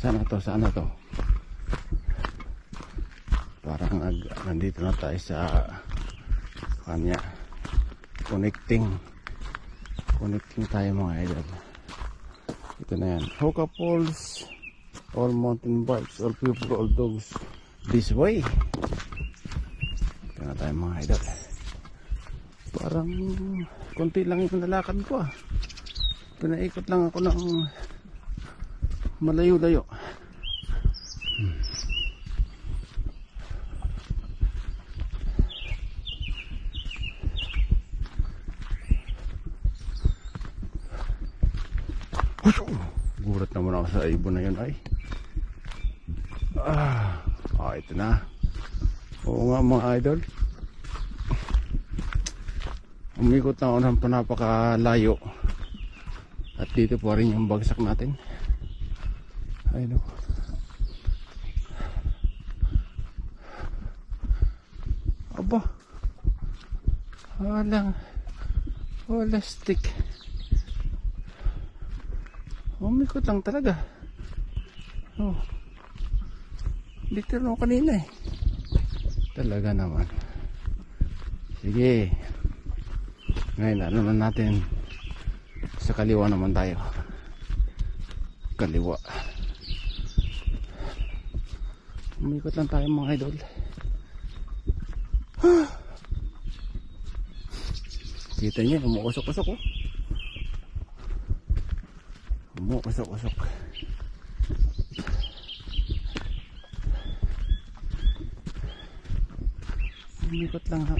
Sana to. Parang nandito na tayo sa kanya. Connecting tayo mga idol. Ito na yan. Hoka Falls. All mountain bikes, all people, all dogs this way. Ito na tayo mga idol. Parang konti lang yung nalakad ko ah. Pinaikot lang ako ng malayo-layo. Gurat naman ako sa ibon na yun ay. Ito na. Oo nga mga idol. Umikot na ako ng napakalayo. At dito pa rin yung bagsak natin. Ayun o. Aba. Wala stick. Umikot lang talaga. Oh. Dito na kanina eh. Talaga naman. Sige. Ngayon ano na natin. Sa kaliwa naman tayo. Kaliwa. Umikot lang tayo mga idol. Kita niyo, umuusok-usok oh. Umuusok-usok. Umikot lang ha.